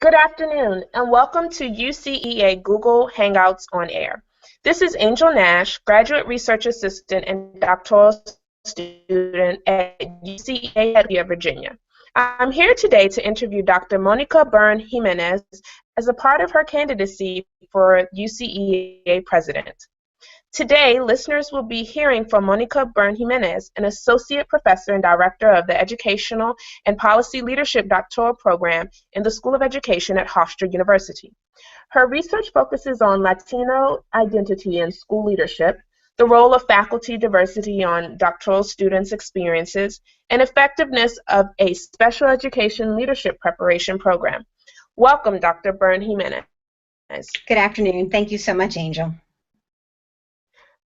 Good afternoon, and welcome to UCEA Google Hangouts on Air. This is Angel Nash, Graduate Research Assistant and Doctoral Student at UCEA Handbook of Virginia. I'm here today to interview Dr. Monica Byrne-Jimenez as a part of her candidacy for UCEA President. Today, listeners will be hearing from Monica Byrne-Jimenez, an Associate Professor and Director of the Educational and Policy Leadership Doctoral Program in the School of Education at Hofstra University. Her research focuses on Latino identity in school leadership, the role of faculty diversity on doctoral students' experiences, and effectiveness of a special education leadership preparation program. Welcome, Dr. Byrne-Jimenez. Good afternoon. Thank you so much, Angel.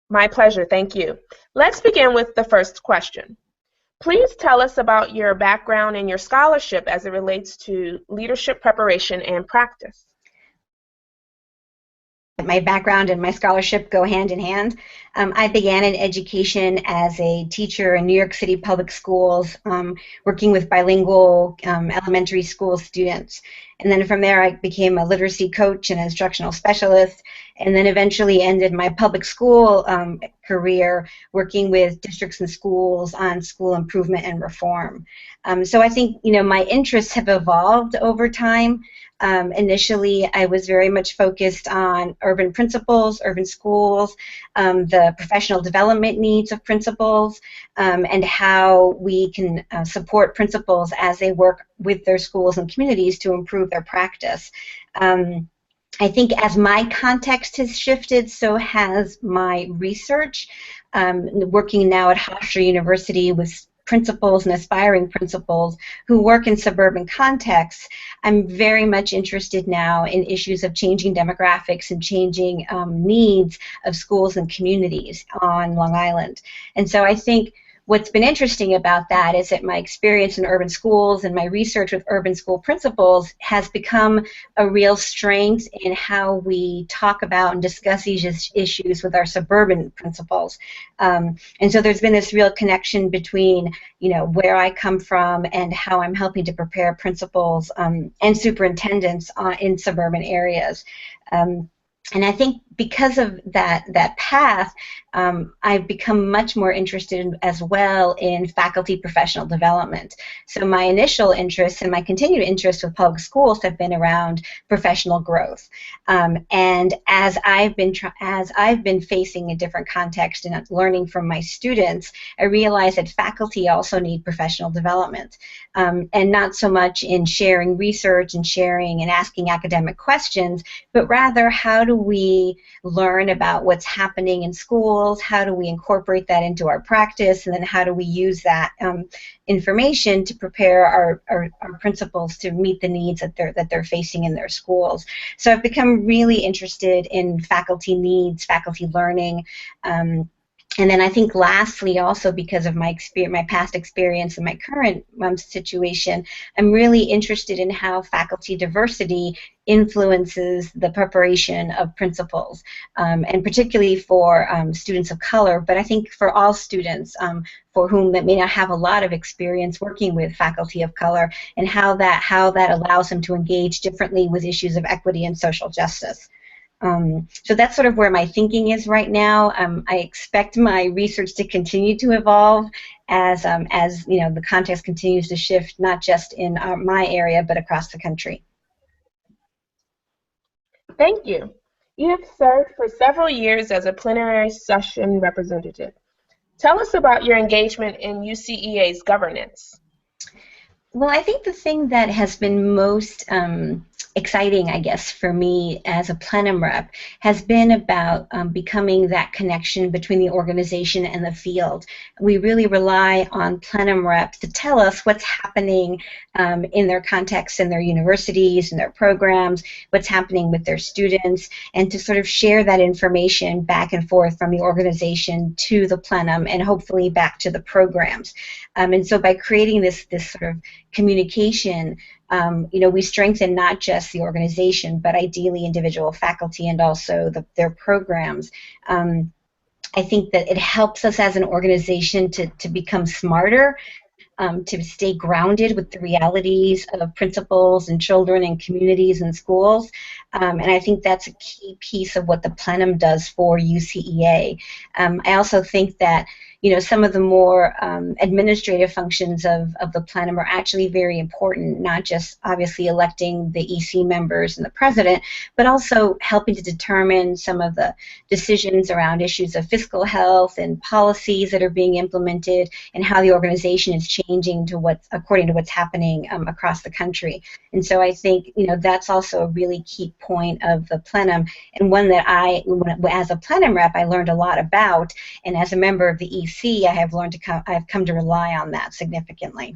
My pleasure, thank you. Let's begin with the first question. Please tell us about your background and your scholarship as it relates to leadership preparation and practice. My background and my scholarship go hand in hand. I began in education as a teacher in New York City public schools, working with bilingual elementary school students. And then from there, I became a literacy coach and instructional specialist, and then eventually ended my public school career working with districts and schools on school improvement and reform. So I think, my interests have evolved over time. Initially, I was very much focused on urban principals, urban schools, the professional development needs of principals, and how we can support principals as they work with their schools and communities to improve their practice. I think as my context has shifted, so has my research. Working now at Hofstra University with principals and aspiring principals who work in suburban contexts, I'm very much interested now in issues of changing demographics and changing needs of schools and communities on Long Island. And so I think what's been interesting about that is that my experience in urban schools and my research with urban school principals has become a real strength in how we talk about and discuss these issues with our suburban principals. And so there's been this real connection between, where I come from and how I'm helping to prepare principals and superintendents in suburban areas. And I think because of that path, I've become much more interested as well in faculty professional development. So my initial interest and my continued interest with public schools have been around professional growth. And as I've been facing a different context and learning from my students, I realized that faculty also need professional development, and not so much in sharing research and sharing and asking academic questions, but rather how do we learn about what's happening in schools, how do we incorporate that into our practice, and then how do we use that information to prepare our principals to meet the needs that they're facing in their schools. So I've become really interested in faculty needs, faculty learning, and then I think lastly, also because of my past experience and my current situation, I'm really interested in how faculty diversity influences the preparation of principals, and particularly for students of color, but I think for all students for whom that may not have a lot of experience working with faculty of color, and how that allows them to engage differently with issues of equity and social justice. So that's sort of where my thinking is right now. I expect my research to continue to evolve as the context continues to shift, not just in my area, but across the country. Thank you. You have served for several years as a plenary session representative. Tell us about your engagement in UCEA's governance. Well, I think the thing that has been most exciting, I guess, for me as a plenum rep has been about becoming that connection between the organization and the field. We really rely on plenum reps to tell us what's happening in their contexts, in their universities, in their programs, what's happening with their students, and to sort of share that information back and forth from the organization to the plenum and hopefully back to the programs. And so by creating this sort of communication, we strengthen not just the organization, but ideally individual faculty and also their programs. I think that it helps us as an organization to become smarter to stay grounded with the realities of principals and children and communities and schools. And I think that's a key piece of what the plenum does for UCEA. I also think that some of the more administrative functions of the plenum are actually very important, not just obviously electing the EC members and the president, but also helping to determine some of the decisions around issues of fiscal health and policies that are being implemented and how the organization is changing to according to what's happening across the country. And so I think that's also a really key point of the plenum, and one that as a plenum rep, I learned a lot about, and as a member of the EC, I have come to rely on that significantly.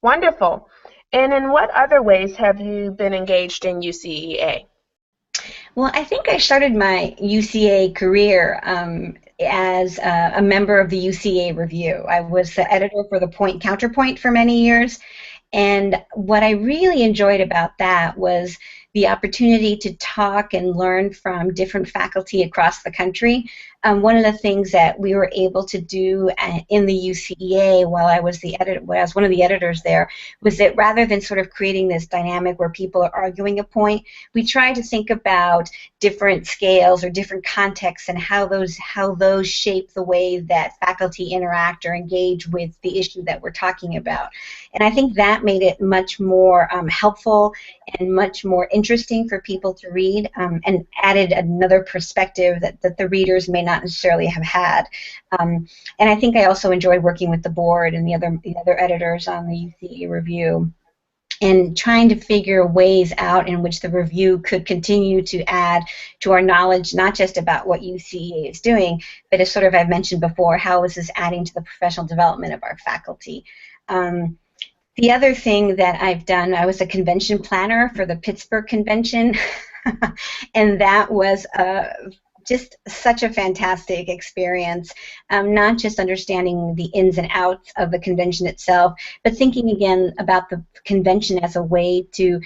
Wonderful. And in what other ways have you been engaged in UCEA? Well, I think I started my UCA career as a member of the UCA Review. I was the editor for the Point Counterpoint for many years, and what I really enjoyed about that was the opportunity to talk and learn from different faculty across the country. One of the things that we were able to do in the UCEA while I was one of the editors there was that rather than sort of creating this dynamic where people are arguing a point, we tried to think about different scales or different contexts and how those shape the way that faculty interact or engage with the issue that we're talking about. And I think that made it much more helpful and much more interesting for people to read, and added another perspective that the readers may not necessarily have had. And I think I also enjoyed working with the board and the other editors on the UCA Review, and trying to figure ways out in which the review could continue to add to our knowledge, not just about what UCEA is doing, but as sort of I've mentioned before, how is this adding to the professional development of our faculty. The other thing that I've done, I was a convention planner for the Pittsburgh Convention, and that was just such a fantastic experience, not just understanding the ins and outs of the convention itself, but thinking again about the convention as a way to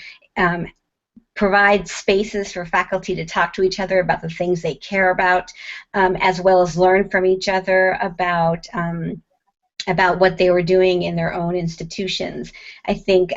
provide spaces for faculty to talk to each other about the things they care about, as well as learn from each other about what they were doing in their own institutions. I think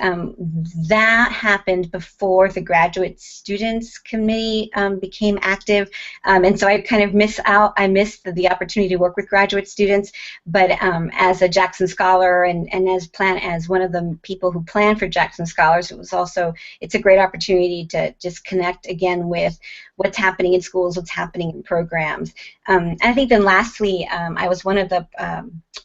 that happened before the Graduate Students Committee became active, and so I kind of missed the opportunity to work with graduate students, but as a Jackson Scholar and as one of the people who planned for Jackson Scholars, it's a great opportunity to just connect again with what's happening in schools, what's happening in programs. I think then lastly, I was one of the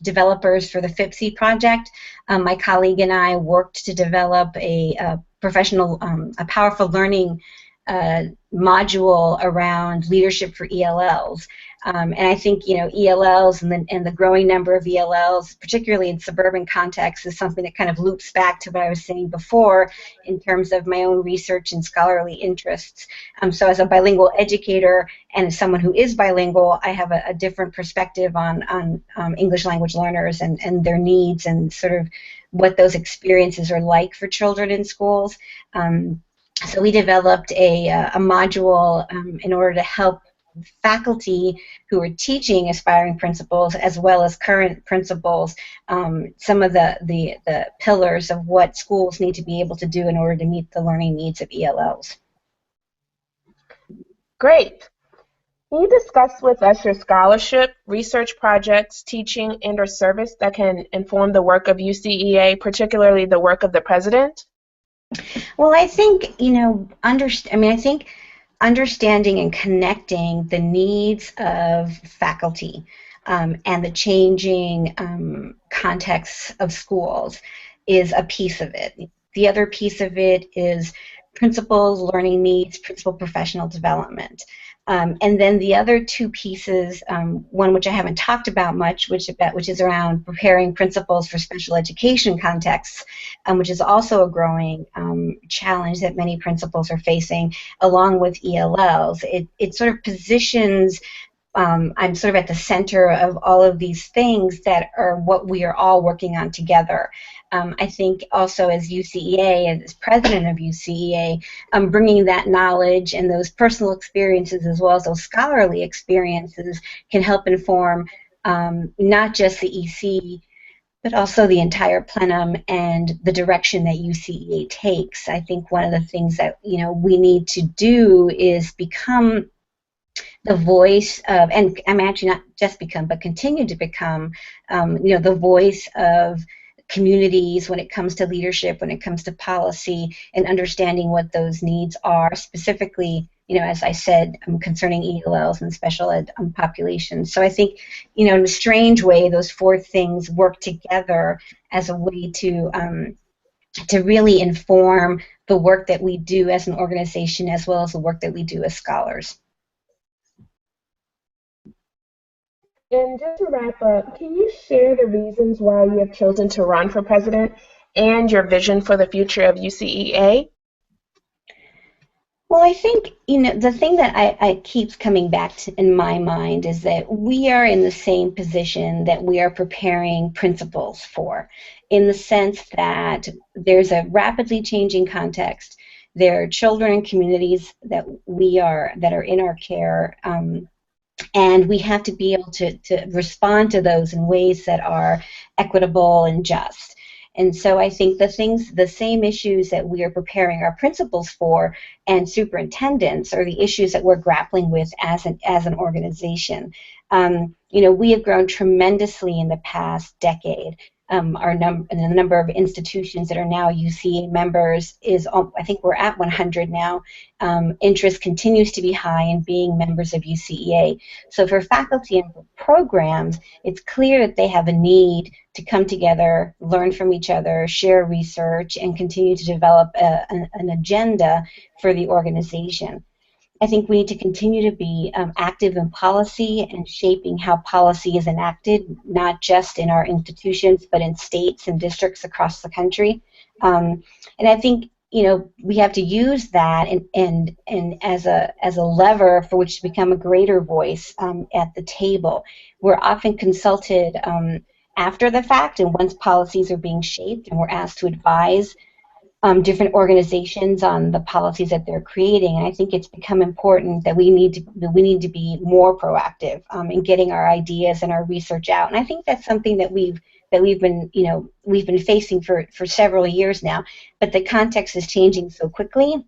developers for the FIPSE project. My colleague and I worked to develop a powerful learning module around leadership for ELLs. And I think ELLs and the growing number of ELLs, particularly in suburban contexts, is something that kind of loops back to what I was saying before in terms of my own research and scholarly interests. So as a bilingual educator and as someone who is bilingual, I have a different perspective on English language learners and their needs and sort of what those experiences are like for children in schools. So we developed a module in order to help faculty who are teaching aspiring principals as well as current principals some of the pillars of what schools need to be able to do in order to meet the learning needs of ELLs. Great. Can you discuss with us your scholarship, research projects, teaching, and/or service that can inform the work of UCEA, particularly the work of the president? Well, I think I think understanding and connecting the needs of faculty and the changing contexts of schools is a piece of it. The other piece of it is principals, learning needs, principal professional development. And then the other two pieces, one which I haven't talked about much, which is around preparing principals for special education contexts, which is also a growing challenge that many principals are facing, along with ELLs. It sort of positions, I'm sort of at the center of all of these things that are what we are all working on together. I think also as UCEA, and as president of UCEA, bringing that knowledge and those personal experiences as well as those scholarly experiences can help inform not just the EC but also the entire plenum and the direction that UCEA takes. I think one of the things that we need to do is become the voice of, and I'm actually not just become, but continue to become, the voice of communities when it comes to leadership, when it comes to policy, and understanding what those needs are, specifically, as I said, concerning ELLs and special ed populations. So I think, in a strange way, those four things work together as a way to really inform the work that we do as an organization, as well as the work that we do as scholars. And just to wrap up, can you share the reasons why you have chosen to run for president and your vision for the future of UCEA? Well, I think, the thing that I keeps coming back to in my mind is that we are in the same position that we are preparing principals for, in the sense that there's a rapidly changing context. There are children and communities that are in our care, and we have to be able to respond to those in ways that are equitable and just. And so I think the same issues that we are preparing our principals for and superintendents are the issues that we're grappling with as an organization. We have grown tremendously in the past decade. The number of institutions that are now UCEA members is, I think we're at 100 now. Interest continues to be high in being members of UCEA. So for faculty and programs, it's clear that they have a need to come together, learn from each other, share research, and continue to develop an agenda for the organization. I think we need to continue to be active in policy and shaping how policy is enacted, not just in our institutions, but in states and districts across the country. And I think we have to use that and as a lever for which to become a greater voice at the table. We're often consulted after the fact, and once policies are being shaped, and we're asked to advise different organizations on the policies that they're creating. And I think it's become important that we need to be more proactive in getting our ideas and our research out. And I think that's something that we've been facing for several years now. But the context is changing so quickly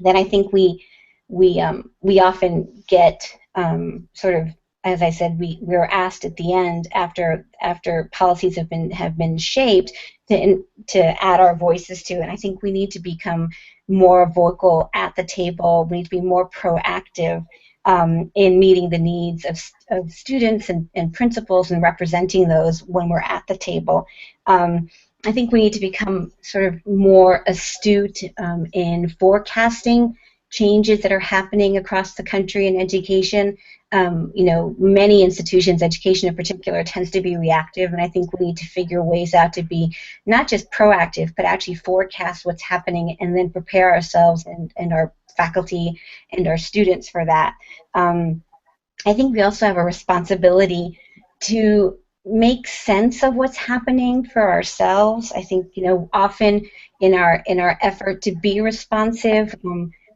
that I think we often get sort of, as I said, we're asked at the end after policies have been shaped to add our voices to it. And I think we need to become more vocal at the table. We need to be more proactive in meeting the needs of students and principals and representing those when we're at the table. I think we need to become sort of more astute in forecasting changes that are happening across the country in education. Many institutions, education in particular, tends to be reactive, and I think we need to figure ways out to be not just proactive, but actually forecast what's happening and then prepare ourselves and our faculty and our students for that. I think we also have a responsibility to make sense of what's happening for ourselves. I think, often in our effort to be responsive,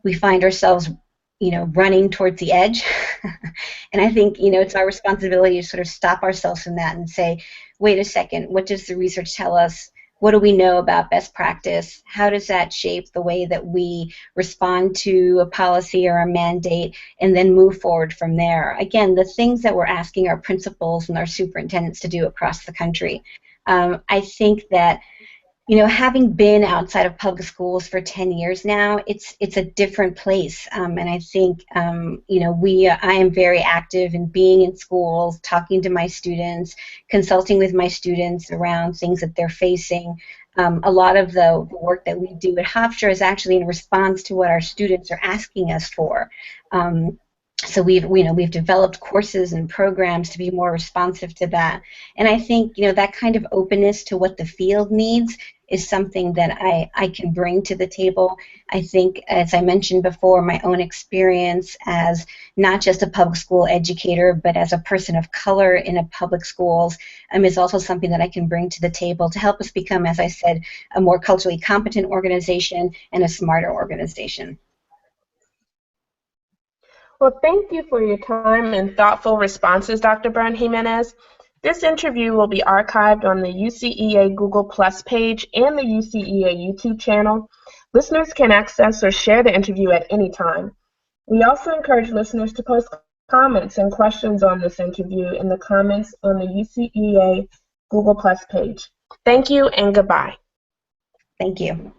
we find ourselves, running towards the edge. And I think, it's our responsibility to sort of stop ourselves from that and say, wait a second, what does the research tell us? What do we know about best practice? How does that shape the way that we respond to a policy or a mandate, and then move forward from there? Again, the things that we're asking our principals and our superintendents to do across the country. I think that having been outside of public schools for 10 years now, it's a different place, and I think I am very active in being in schools, talking to my students, consulting with my students around things that they're facing. A lot of the work that we do at Hofstra is actually in response to what our students are asking us for. So we've developed courses and programs to be more responsive to that, and I think that kind of openness to what the field needs is something that I can bring to the table. I think, as I mentioned before, my own experience as not just a public school educator, but as a person of color in a public schools is also something that I can bring to the table to help us become, as I said, a more culturally competent organization and a smarter organization. Well, thank you for your time and thoughtful responses, Dr. Byrne-Jimenez. This interview will be archived on the UCEA Google Plus page and the UCEA YouTube channel. Listeners can access or share the interview at any time. We also encourage listeners to post comments and questions on this interview in the comments on the UCEA Google Plus page. Thank you and goodbye. Thank you.